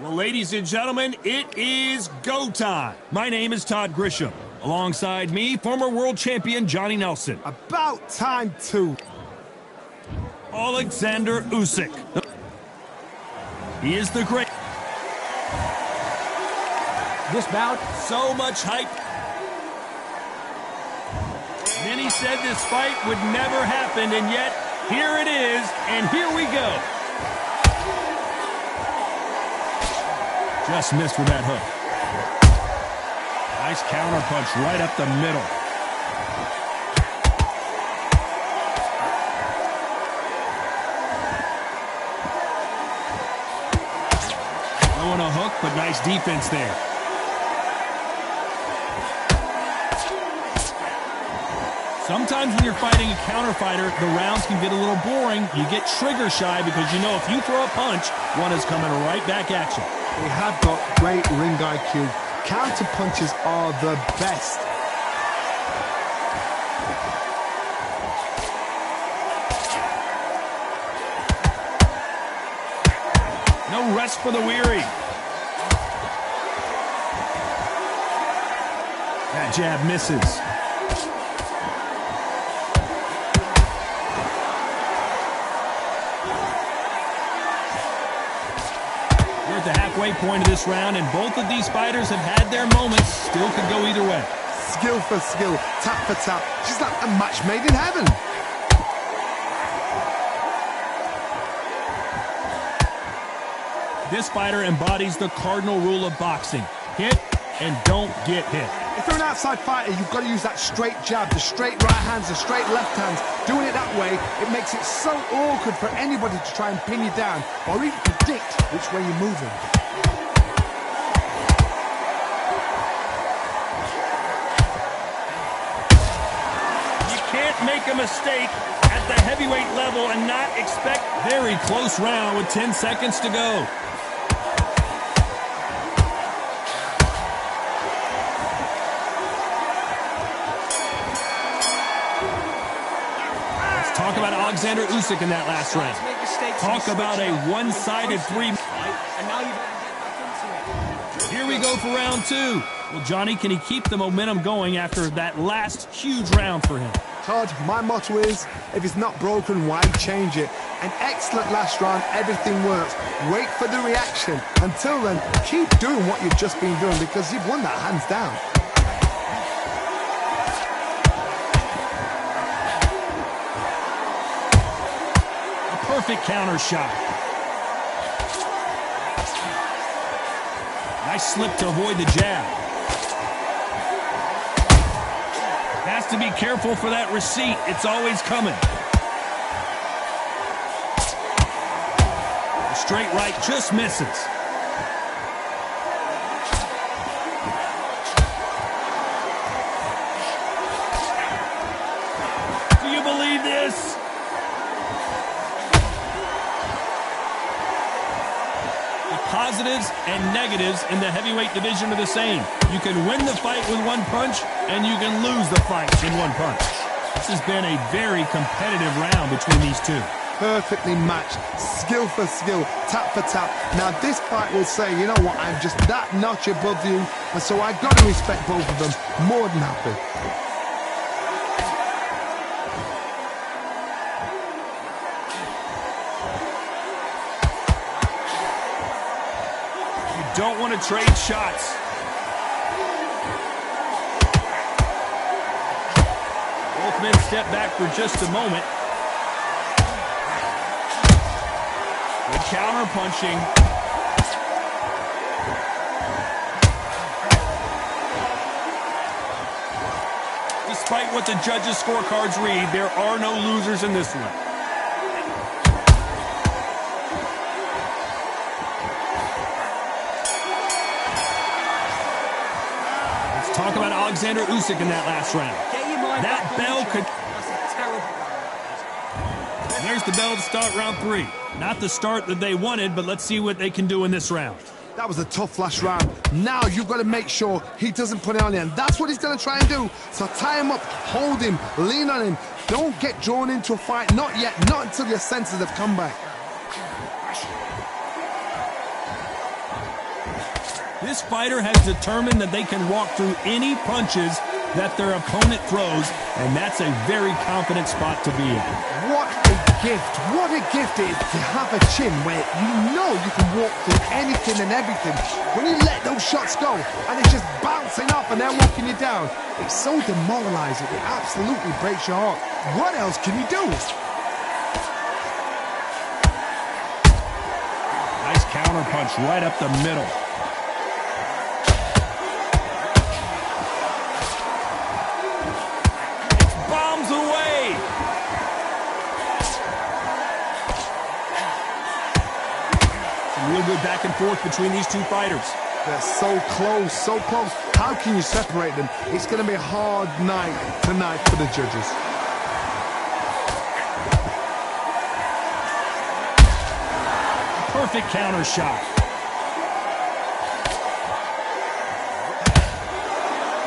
Well, ladies and gentlemen, it is go time. My name is Todd Grisham. Alongside me, former world champion Johnny Nelson. About time, too. Alexander Usyk. He is the great. This bout, so much hype. Many said this fight would never happen, and yet, here it is, and here we go. Just missed with that hook. Nice counter punch right up the middle. Throwing a hook, but nice defense there. Sometimes when you're fighting a counter fighter, the rounds can get a little boring. You get trigger shy because you know if you throw a punch, one is coming right back at you. They have got great ring IQ. Counter punches are the best. No rest for the weary. That jab misses. We're at the halfway point of this round, and both of these fighters have had their moments. Still could go either way. Skill for skill, tap for tap. Just like a match made in heaven. This fighter embodies the cardinal rule of boxing. Hit and don't get hit. If you're an outside fighter, you've got to use that straight jab, the straight right hands, the straight left hands. Doing it that way, it makes it so awkward for anybody to try and pin you down or even predict which way you're moving. You can't make a mistake at the heavyweight level and not expect very close round with 10 seconds to go. Talk about Alexander Usyk in that last round. Talk about a one-sided three. Here we go for round two. Well, Johnny, can he keep the momentum going after that last huge round for him? Todd, my motto is, if it's not broken, why change it? An excellent last round, everything works. Wait for the reaction. Until then, keep doing what you've just been doing because you've won that hands down. Perfect counter shot. Nice slip to avoid the jab. Has to be careful for that receipt. It's always coming. The straight right just misses. Do you believe this? Positives and negatives in the heavyweight division are the same. You can win the fight with one punch, and you can lose the fight in one punch. This has been a very competitive round between these two. Perfectly matched, skill for skill, tap for tap. Now this fight will say, you know what, I'm just that notch above you, and so I've got to respect both of them more than happy. Don't want to trade shots. Both men step back for just a moment. Good counter punching. Despite what the judges' scorecards read, there are no losers in this one. Talk about Alexander Usyk in that last round. That bell could... There's the bell to start round three. Not the start that they wanted, but let's see what they can do in this round. That was a tough last round. Now you've got to make sure he doesn't put it on you, and that's what he's going to try and do. So tie him up, hold him, lean on him. Don't get drawn into a fight. Not yet. Not until your senses have come back. This fighter has determined that they can walk through any punches that their opponent throws, and that's a very confident spot to be in. What a gift. What a gift it is to have a chin where you know you can walk through anything and everything. When you let those shots go and it's just bouncing off and they're walking you down, it's so demoralizing. It absolutely breaks your heart. What else can you do? Nice counter punch right up the middle. Real good back and forth between these two fighters. They're so close, so close. How can you separate them? It's going to be a hard night tonight for the judges. Perfect counter shot.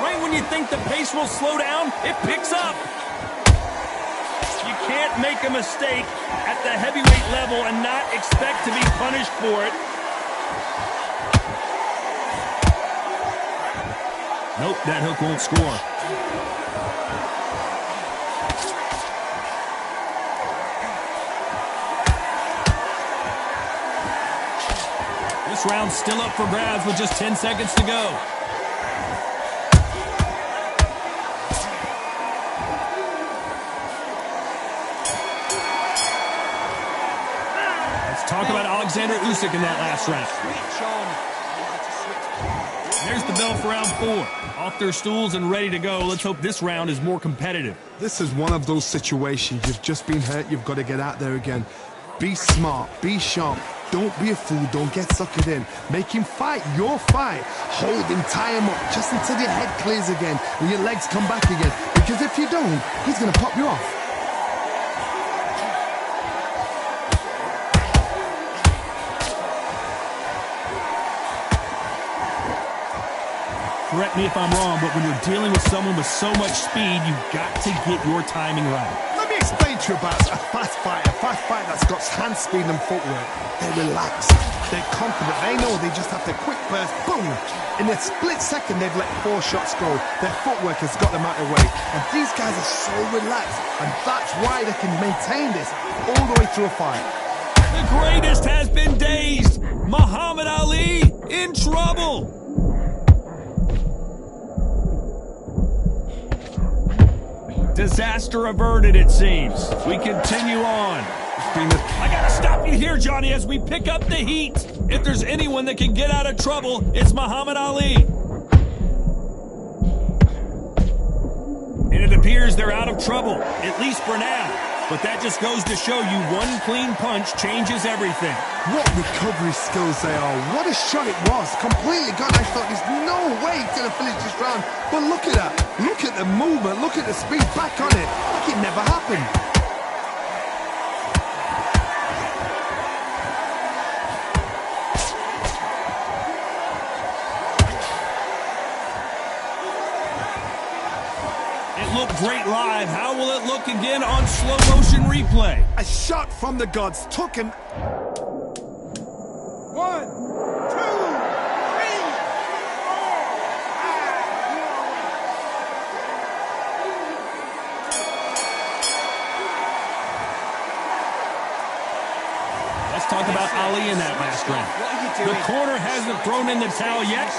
Right when you think the pace will slow down, it picks up. You can't make a mistake at the heavyweight level and not expect to be punished for it. Nope, that hook won't score. This round's still up for grabs with just 10 seconds to go. Talk about Alexander Usyk in that last round. There's the bell for round 4. Off their stools and ready to go. Let's hope this round is more competitive. This is one of those situations. You've just been hurt. You've got to get out there again. Be smart. Be sharp. Don't be a fool. Don't get suckered in. Make him fight your fight. Hold him, tie him up just until your head clears again and your legs come back again. Because if you don't, he's going to pop you off. Correct me if I'm wrong, but when you're dealing with someone with so much speed, you've got to get your timing right. Let me explain to you about a fast fighter that's got hand speed and footwork. They're relaxed. They're confident. They know they just have to quick burst, boom. In a split second, they've let 4 shots go. Their footwork has got them out of the way. And these guys are so relaxed, and that's why they can maintain this all the way through a fight. The greatest has been dazed. Muhammad Ali in trouble. Disaster averted, it seems. We continue on. I gotta stop you here, Johnny, as we pick up the heat. If there's anyone that can get out of trouble, it's Muhammad Ali. And it appears they're out of trouble, at least for now. But that just goes to show you one clean punch changes everything. What recovery skills they are. What a shot it was. Completely gone. I thought there's no way he's going to finish this round. But look at that. Look at the movement. Look at the speed. Back on it. Like it never happened. Looked great live. How will it look again on slow motion replay? A shot from the gods took him. 1, 2, 3. Let's talk about Ali in that last round. The corner hasn't thrown in the towel yet.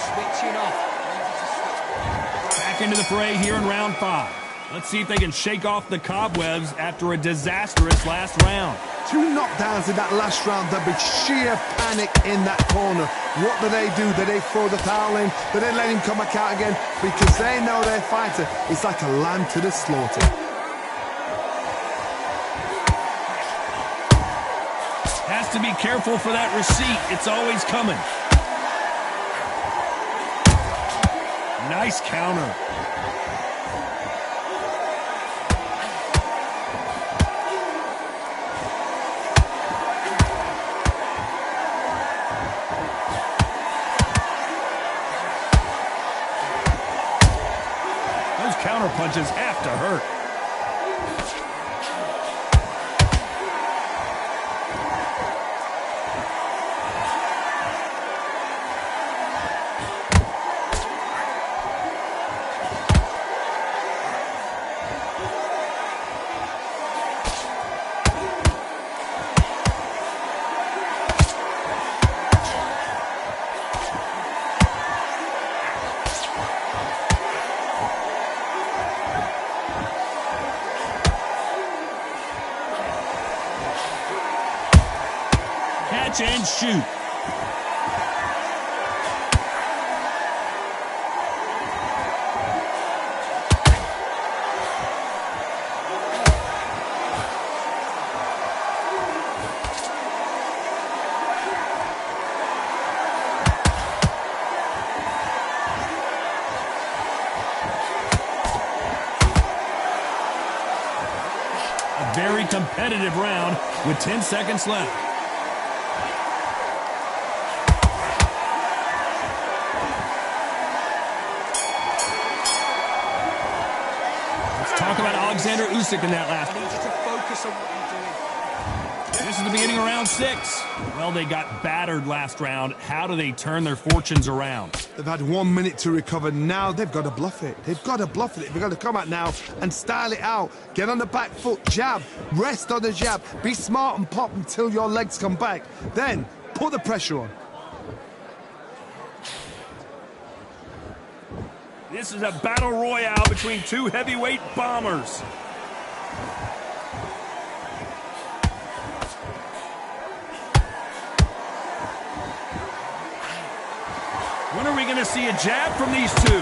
Back into the fray here in round 5. Let's see if they can shake off the cobwebs after a disastrous last round. 2 knockdowns in that last round. There'll be sheer panic in that corner. What do? Do they throw the towel in? Do they let him come back out again? Because they know their fighter is like a lamb to the slaughter. Has to be careful for that receipt. It's always coming. Nice counter. Those counter punches have to hurt. catch and shoot. Very competitive round with 10 seconds left. Let's talk about Alexander Usyk in that last. I need you to focus on what you're doing. This is the beginning of round 6. Well, they got battered last round. How do they turn their fortunes around? They've had 1 minute to recover. Now they've got to bluff it. They've got to bluff it. They've got to come out now and style it out. Get on the back foot, jab, rest on the jab. Be smart and pop until your legs come back. Then put the pressure on. This is a battle royale between two heavyweight bombers. When are we going to see a jab from these two?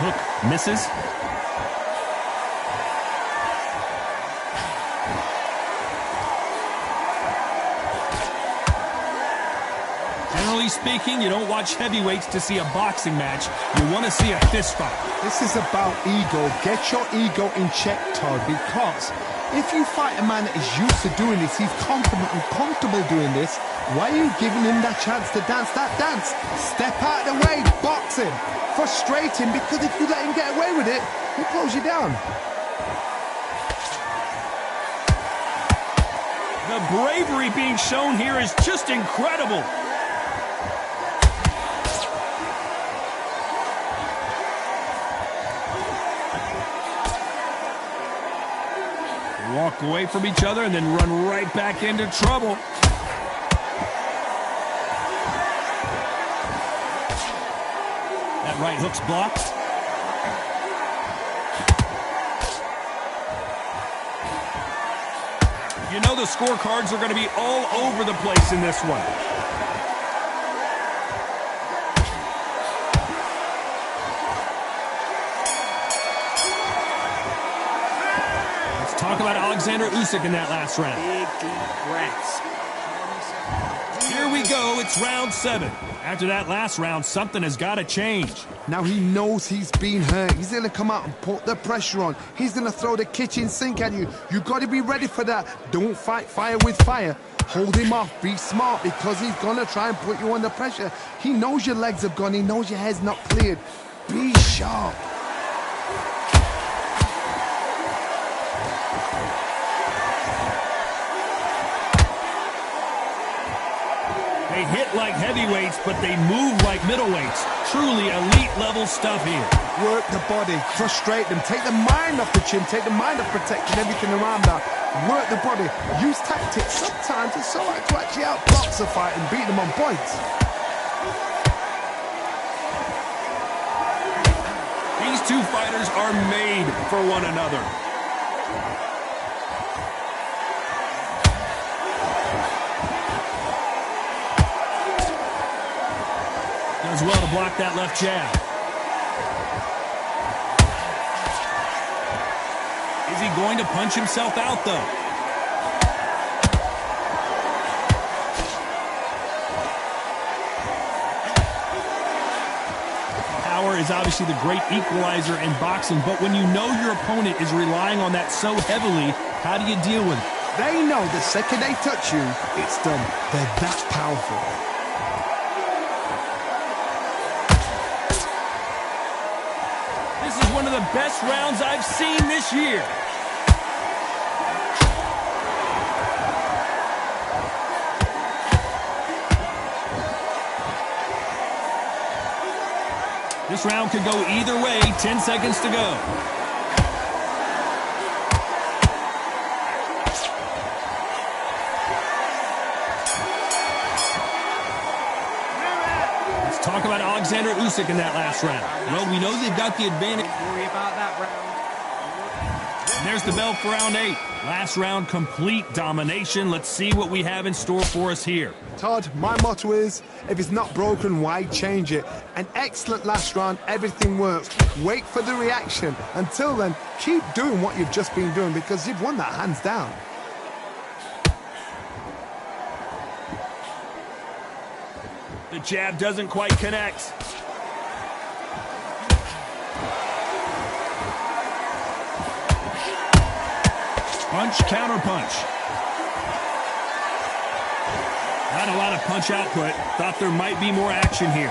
Hook misses. Generally speaking, you don't watch heavyweights to see a boxing match. You want to see a fist fight. This is about ego. Get your ego in check, Todd, because if you fight a man that is used to doing this, he's confident and comfortable doing this, why are you giving him that chance to dance that dance? Step out of the way, box him, frustrate him, because if you let him get away with it, he'll close you down. The bravery being shown here is just incredible. Walk away from each other and then run right back into trouble. That right hook's blocked. You know the scorecards are going to be all over the place in this one. Talk about Alexander Usyk in that last round. Big, deep breaths. Here we go. It's round 7. After that last round, something has got to change. Now he knows he's been hurt. He's going to come out and put the pressure on. He's going to throw the kitchen sink at you. You've got to be ready for that. Don't fight fire with fire. Hold him off. Be smart, because he's going to try and put you under pressure. He knows your legs have gone. He knows your head's not cleared. Be sharp. They hit like heavyweights, but they move like middleweights. Truly elite-level stuff here. Work the body, frustrate them, take the mind off the chin, take the mind off protecting everything around that. Work the body, use tactics. Sometimes it's all right to actually outbox a fight and beat them on points. These two fighters are made for one another. Does well to block that left jab. Is he going to punch himself out, though? Power is obviously the great equalizer in boxing, but when you know your opponent is relying on that so heavily, how do you deal with it? They know the second they touch you, it's done. They're that powerful. This is one of the best rounds I've seen this year. This round could go either way. 10 seconds to go. Let's talk about Alexander Usyk in that last round. Well, we know they've got the advantage. Don't worry about that round. There's the bell for round 8. Last round, complete domination. Let's see what we have in store for us here. Todd, my motto is, if it's not broken, why change it? An excellent last round, everything works. Wait for the reaction. Until then, keep doing what you've just been doing because you've won that hands down. The jab doesn't quite connect. Punch, counter punch. Not a lot of punch output. Thought there might be more action here.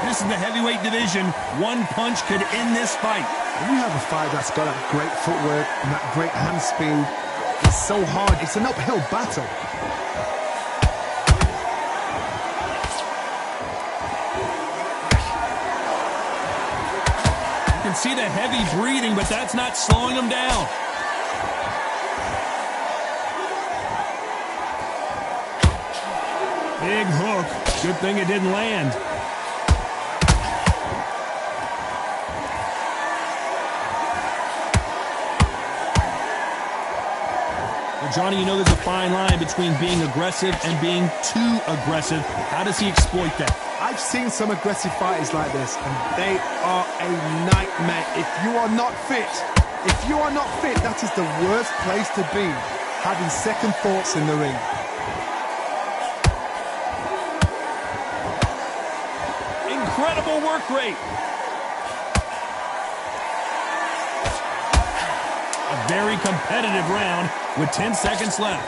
This is the heavyweight division. One punch could end this fight. When you have a fight that's got that great footwork and that great hand speed, it's so hard. It's an uphill battle. You can see the heavy breathing, but that's not slowing him down. Big hook. Good thing it didn't land. Well, Johnny, you know there's a fine line between being aggressive and being too aggressive. How does he exploit that? I've seen some aggressive fighters like this, and they are a nightmare. If you are not fit, that is the worst place to be, having second thoughts in the ring. Incredible work rate. A very competitive round with 10 seconds left.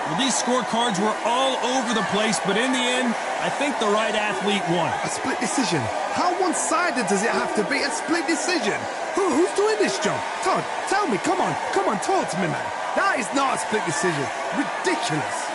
Well, these scorecards were all over the place, but in the end, I think the right athlete won. A split decision. How one-sided does it have to be? A split decision? Who's doing this job? Todd, tell me, come on, talk to me, man. That is not a split decision. Ridiculous.